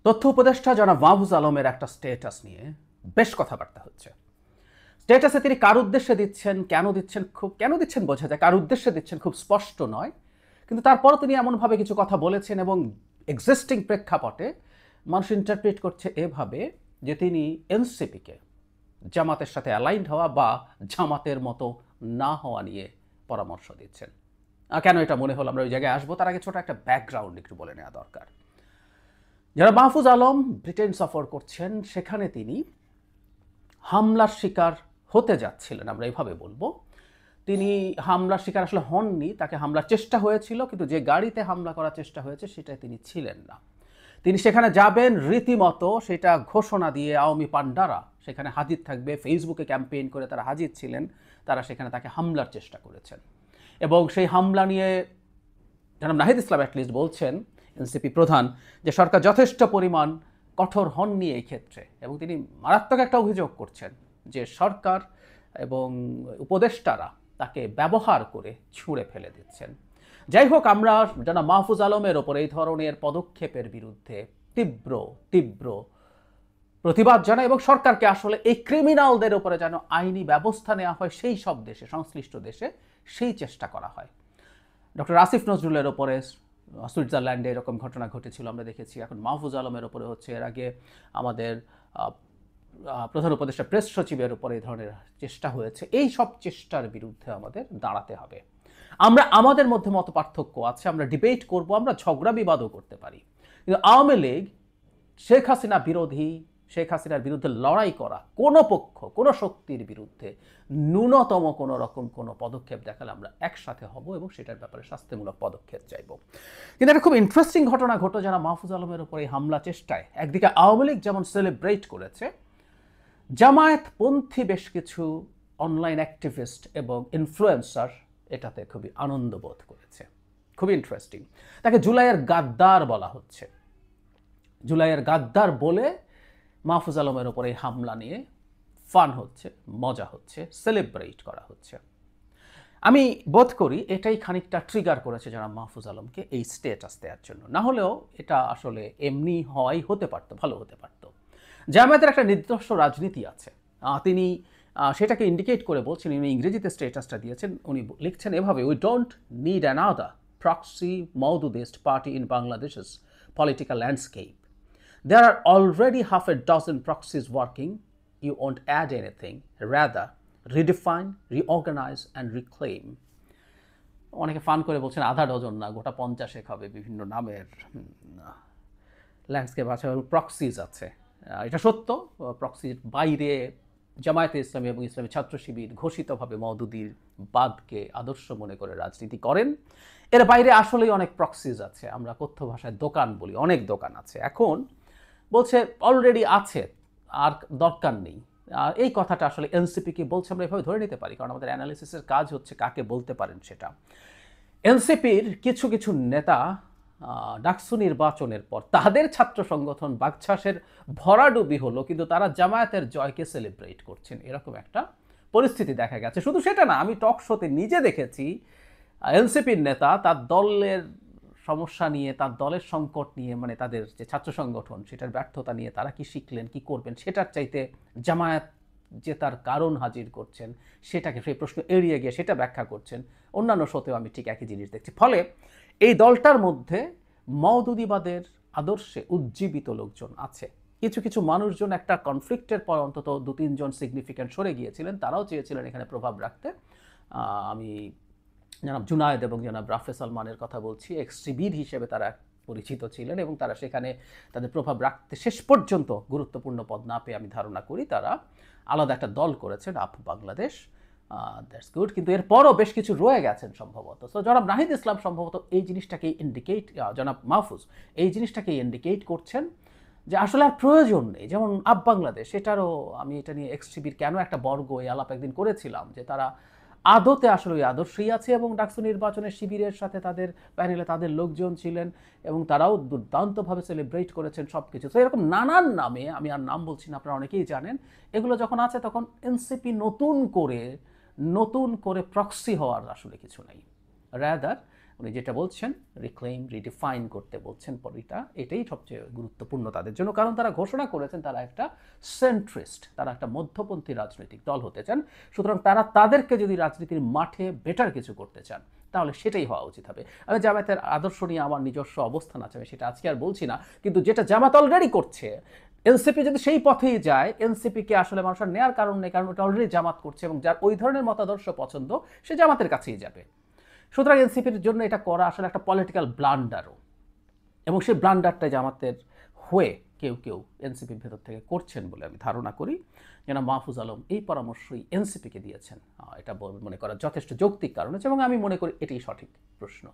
তথ্য উপদেষ্টা জনাব মাহফুজ আলমের একটা স্ট্যাটাস নিয়ে বেশ কথাবার্তা হচ্ছে। স্ট্যাটাসে তিনি কার উদ্দেশ্যে দিচ্ছেন, কেন দিচ্ছেন বোঝা যায়, কার উদ্দেশ্যে দিচ্ছেন খুব স্পষ্ট নয়। কিন্তু তারপরও তিনি এমনভাবে কিছু কথা বলেছেন এবং এক্সিস্টিং প্রেক্ষাপটে মানুষ ইন্টারপ্রেট করছে এভাবে যে তিনি এনসিপিকে জামাতের সাথে অ্যালাইন্ড হওয়া বা জামাতের মতো না হওয়া নিয়ে পরামর্শ দিচ্ছেন। কেন এটা মনে হলো, আমরা ওই জায়গায় আসবো। তার আগে ছোট একটা ব্যাকগ্রাউন্ড একটু বলে নেওয়া দরকার। যারা মাহফুজ আলম ব্রিটেন সফর করছেন, সেখানে তিনি হামলার শিকার হতে যাচ্ছিলেন, আমরা এইভাবে বলবো। তিনি হামলার শিকার আসলে হননি, তাকে হামলার চেষ্টা হয়েছিল, কিন্তু যে গাড়িতে হামলা করার চেষ্টা হয়েছে সেটাই তিনি ছিলেন না। তিনি সেখানে যাবেন রীতিমতো সেটা ঘোষণা দিয়ে আওয়ামী পান্ডারা সেখানে হাজির থাকবে, ফেসবুকে ক্যাম্পেইন করে তারা হাজির ছিলেন। তারা সেখানে তাকে হামলার চেষ্টা করেছেন এবং সেই হামলা নিয়ে জনাব নাহিদ ইসলাম অ্যাটলিস্ট বলছেন, এনসিপি প্রধান, যে সরকার যথেষ্ট পরিমাণ কঠোর হননি এই ক্ষেত্রে। এবং তিনি মারাত্মক একটা অভিযোগ করছেন যে সরকার এবং উপদেষ্টারা তাকে ব্যবহার করে ছুঁড়ে ফেলে দিচ্ছেন। যাই হোক, আমরা জনাব মাহফুজ আলমের ওপর এই ধরনের পদক্ষেপের বিরুদ্ধে তীব্র তীব্র প্রতিবাদ জানাই এবং সরকারকে আসলে এই ক্রিমিনালদের উপরে যেন আইনি ব্যবস্থা নেওয়া হয়, সেই সব দেশে, সংশ্লিষ্ট দেশে সেই চেষ্টা করা হয়। ডক্টর আসিফ নজরুলের ওপরে সুইজারল্যান্ডে এরকম ঘটনা ঘটেছিল, আমরা দেখেছি। এখন মাহফুজ আলমের ওপরে হচ্ছে। এর আগে আমাদের প্রধান উপদেষ্টা প্রেস সচিবের উপরে এই ধরনের চেষ্টা হয়েছে। এই সব চেষ্টার বিরুদ্ধে আমাদের দাঁড়াতে হবে। আমরা আমাদের মধ্যে মত পার্থক্য আছে, আমরা ডিবেট করব, আমরা ঝগড়া বিবাদও করতে পারি, কিন্তু আওয়ামী লীগ শেখ হাসিনা বিরোধী, শেখ হাসিনার বিরুদ্ধে লড়াই করা কোনো পক্ষ, কোনো শক্তির বিরুদ্ধে ন্যূনতম কোনো রকম কোনো পদক্ষেপ দেখালে আমরা একসাথে হব এবং সেটার ব্যাপারে শাস্তিমূলক পদক্ষেপ চাইব। কিন্তু একটা খুব ইন্টারেস্টিং ঘটনা ঘটে যারা মাহফুজ আলমের উপর এই হামলা চেষ্টায়। একদিকে আওয়ামী লীগ যেমন সেলিব্রেট করেছে, জামায়াতপন্থী বেশ কিছু অনলাইন অ্যাক্টিভিস্ট এবং ইনফ্লুয়েন্সার এটাতে খুবই আনন্দ বোধ করেছে। খুবই ইন্টারেস্টিং। তাকে জুলাইয়ের গাদ্দার বলা হচ্ছে। জুলাইয়ের গাদ্দার বলে মাহফুজ আলমের ওপর এই হামলা নিয়ে ফান হচ্ছে, মজা হচ্ছে, সেলিব্রেট করা হচ্ছে। আমি বোধ করি এটাই খানিকটা ট্রিগার করেছে যারা মাহফুজ আলমকে এই স্টেটাস দেওয়ার জন্য। না হলেও এটা আসলে এমনি হওয়াই হতে পারতো, ভালো হতে পারতো। জামায়াতের একটা নির্দিষ্ট রাজনীতি আছে, তিনি সেটাকে ইন্ডিকেট করে বলছেন। উনি ইংরেজিতে স্টেটাসটা দিয়েছেন, উনি লিখছেন এভাবে: we don't need another proxy Maududist party in Bangladesh's political landscape. There are already half a dozen proxies working. You won't add anything. Rather, redefine, reorganize and reclaim. অনেকে ফান করে বলছেন আধা ডজন না, গোটা 50 হবে বিভিন্ন নামের ল্যান্ডস্কেপ আছে, প্রক্সিজ আছে। এটা সত্য, প্রক্সির বাইরে জামায়াতে ইসলামী এবং ইসলামী ছাত্র শিবির ঘোষিতভাবে মওদুদির বাদকে আদর্শ মনে করে রাজনীতি করেন। এর বাইরে আসলেই অনেক প্রক্সিজ আছে, আমরা কথ্য ভাষায় দোকান বলি, অনেক দোকান আছে। এখন বলছে অলরেডি আছে, আর দরকার নেই। এই কথাটা আসলে এনসিপিকে বলছে, আমরা এভাবে ধরে নিতে পারি, কারণ আমাদের অ্যানালিসিসের কাজ হচ্ছে কাকে বলতে পারেন সেটা। এনসিপির কিছু কিছু নেতা ডাকসু নির্বাচনের পর তাদের ছাত্র সংগঠন বাকছাসের ভরাডুবি হলো, কিন্তু তারা জামায়াতের জয়কে সেলিব্রেট করছেন, এরকম একটা পরিস্থিতি দেখা গেছে। শুধু সেটা না, আমি টক শোতে নিজে দেখেছি এনসিপির নেতা তার দলের সমস্যা নিয়ে, তার দলের সংকট নিয়ে, মানে তাদের যে ছাত্র সংগঠন সেটার ব্যর্থতা নিয়ে তারা কি শিখলেন, কি করবেন, সেটার চাইতে জামায়াত যে তার কারণ হাজির করছেন সেটাকে, সেই প্রশ্ন এড়িয়ে গিয়ে সেটা ব্যাখ্যা করছেন। অন্যান্য শোতেও আমি ঠিক একই জিনিস দেখছি। ফলে এই দলটার মধ্যে মওদুদিবাদের আদর্শে উজ্জীবিত লোকজন আছে। কিছু কিছু মানুষজন একটা কনফ্লিক্টের পর অন্তত 2-3 জন সিগনিফিক্যান্ট সরে গিয়েছিলেন, তারাও চেয়েছিলেন এখানে প্রভাব রাখতে। আমি জনাব জুনায়েদ এবং জনাব রাফে সালমানের কথা বলছি। এক্সট্রিবির হিসেবে তারা পরিচিত ছিলেন এবং তারা সেখানে তাদের প্রভাব রাখতে শেষ পর্যন্ত গুরুত্বপূর্ণ পদ না পেয়ে আমি ধারণা করি তারা আলাদা একটা দল করেছেন, আপ বাংলাদেশ। That's good. কিন্তু এরপরও বেশ কিছু রয়ে গেছেন সম্ভবত। তো জনাব নাহিদ ইসলাম সম্ভবত এই জিনিসটাকে ইন্ডিকেট, জনাব মাহফুজ এই জিনিসটাকে ইন্ডিকেট করছেন যে আসলে আর প্রয়োজন নেই। যেমন আপ বাংলাদেশ, এটারও আমি এটা নিয়ে এক্সট্রিবির কেন একটা বর্গ এই আলাপ একদিন করেছিলাম, যে তারা আদতে আসলে ওই আদর্শই আছে এবং ডাকসু নির্বাচনের শিবিরের সাথে তাদের প্যানেলে তাদের লোকজন ছিলেন এবং তারাও দুর্দান্তভাবে সেলিব্রেট করেছেন সব কিছু। তো এরকম নানান নামে, আমি আর নাম বলছি না, আপনারা অনেকেই জানেন, এগুলো যখন আছে তখন এনসিপি নতুন করে প্রক্সি হওয়ার আসলে কিছু নেই। রাদার উনি যেটা বলছেন রিক্লেইম রিডিফাইন করতে বলছেন এটাই সবচেয়ে গুরুত্বপূর্ণ তাদের জন্য, কারণ তারা ঘোষণা করেছেন তারা একটা সেন্ট্রিস্ট, তারা একটা মধ্যপন্থী রাজনৈতিক দল হতে চান। সুতরাং তারা তাদেরকে যদি রাজনীতির মাঠে বেটার কিছু করতে চান তাহলে সেটাই হওয়া উচিত হবে। আমি জামায়াতের আদর্শ নিয়ে আমার নিজস্ব অবস্থান আছে, আমি সেটা আজকে আর বলছি না, কিন্তু যেটা জামাত অলরেডি করছে, এনসিপি যদি সেই পথেই যায়, এনসিপিকে আসলে মানুষের নেওয়ার কারণ নেই, কারণ ওটা অলরেডি জামাত করছে এবং যার ওই ধরনের মতাদর্শ পছন্দ সে জামাতের কাছেই যাবে। সুতরাং এনসিপির জন্য এটা করা আসলে একটা পলিটিক্যাল ব্লান্ডারও, এবং সেই ব্লান্ডারটা জামাতের হয়ে কেউ কেউ এনসিপির ভেতর থেকে করছেন বলে আমি ধারণা করি। যেন মাহফুজ আলম এই পরামর্শই এনসিপিকে দিয়েছেন, এটা মনে করা যথেষ্ট যৌক্তিক কারণ আছে এবং আমি মনে করি এটাই সঠিক প্রশ্ন,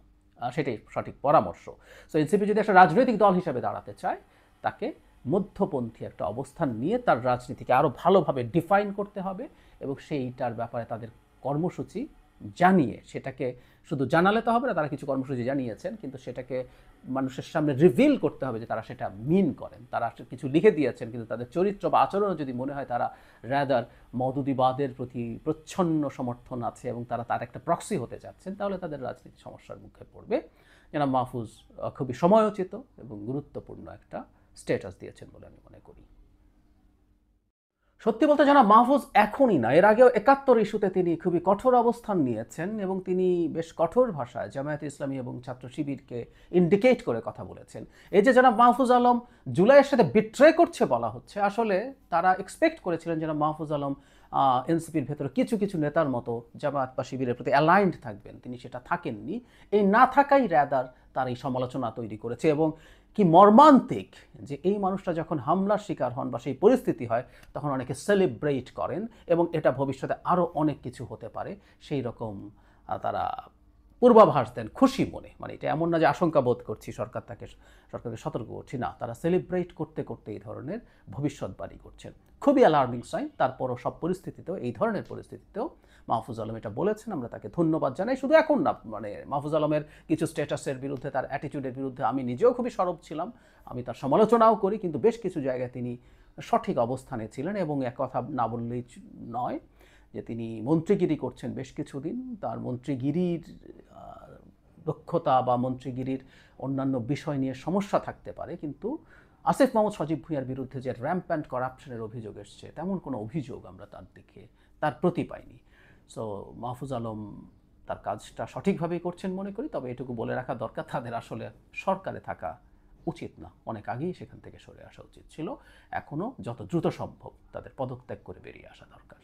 সেটাই সঠিক পরামর্শ। সো এনসিপি যদি একটা রাজনৈতিক দল হিসেবে দাঁড়াতে চায়, তাকে মধ্যপন্থী একটা অবস্থান নিয়ে তার রাজনীতিকে আরও ভালোভাবে ডিফাইন করতে হবে এবং সেইটার ব্যাপারে তাদের কর্মসূচি জানিয়ে, সেটাকে শুধু জানালে তো হবে না, তারা কিছু কর্মসূচি জানিয়েছেন, কিন্তু সেটাকে মানুষের সামনে রিভিল করতে হবে যে তারা সেটা মিন করেন। তারা কিছু লিখে দিয়েছেন কিন্তু তাদের চরিত্র বা আচরণও যদি মনে হয় তারা রাদার মওদুদিবাদের প্রতি প্রচ্ছন্ন সমর্থন আছে এবং তারা তার একটা প্রক্সি হতে যাচ্ছেন, তাহলে তাদের রাজনীতি সমস্যার মুখে পড়বে। জনাব মাহফুজ খুবই সময়োচিত এবং গুরুত্বপূর্ণ একটা স্ট্যাটাস দিয়েছেন বলে আমি মনে করি। সত্যি বলতে জনাব মাহফুজ এখনই না, এর আগেও ৭১ ইস্যুতে তিনি খুবই কঠোর অবস্থান নিয়েছেন এবং তিনি বেশ কঠোর ভাষায় জামায়াতে ইসলামী এবং ছাত্র শিবিরকে ইন্ডিকেট করে কথা বলেছেন। এই যে জনাব মাহফুজ আলম জুলাইয়ের সাথে বিট্রে করছে বলা হচ্ছে, আসলে তারা এক্সপেক্ট করেছিলেন জনাব মাহফুজ আলম এনসিপির ভেতরে কিছু কিছু নেতার মতো জামায়াত বা শিবিরের প্রতি অ্যালাইন্ড থাকবেন, তিনি সেটা থাকেননি। এই না থাকাই রাদার তার এই সমালোচনা তৈরি করেছে এবং কি মর্মান্তিক যে এই মানুষটা যখন হামলার শিকার হন বা সেই পরিস্থিতি হয় তখন অনেকে সেলিব্রেট করেন এবং এটা ভবিষ্যতে আরও অনেক কিছু হতে পারে সেই রকম তারা পূর্বাভাস দেন খুশি মনে। মানে এটা এমন না যে আশঙ্কা বোধ করছি সরকারকে সতর্ক করছি, না, তারা সেলিব্রেট করতে করতে এই ধরনের ভবিষ্যৎবাণী করছেন। খুবই অ্যালার্মিং সাইন। তারপরও সব পরিস্থিতিতেও, এই ধরনের পরিস্থিতিতেও মাহফুজ আলম এটা বলেছেন, আমরা তাকে ধন্যবাদ জানাই। শুধু এখন না, মানে মাহফুজ আলমের কিছু স্ট্যাটাসের বিরুদ্ধে, তার অ্যাটিটিউডের বিরুদ্ধে আমি নিজেও খুবই সরব ছিলাম, আমি তার সমালোচনাও করি, কিন্তু বেশ কিছু জায়গায় তিনি সঠিক অবস্থানে ছিলেন এবং এক কথা না বললেই নয় যে তিনি মন্ত্রীগিরি করছেন বেশ কিছুদিন। তার মন্ত্রীগিরির দক্ষতা বা মন্ত্রীগিরির অন্যান্য বিষয় নিয়ে সমস্যা থাকতে পারে, কিন্তু আসিফ মাহমুদ সজীব ভুঁইয়ার বিরুদ্ধে যে র্যাম্প্যান্ট করাপশনের অভিযোগ এসছে, তেমন কোনো অভিযোগ আমরা তার প্রতি পাইনি। সো মাহফুজ আলম তার কাজটা সঠিকভাবেই করছেন মনে করি। তবে এটুকু বলে রাখা দরকার, তাদের আসলে সরকারে থাকা উচিত না, অনেক আগেই সেখান থেকে সরে আসা উচিত ছিল। এখনও যত দ্রুত সম্ভব তাদের পদত্যাগ করে বেরিয়ে আসা দরকার।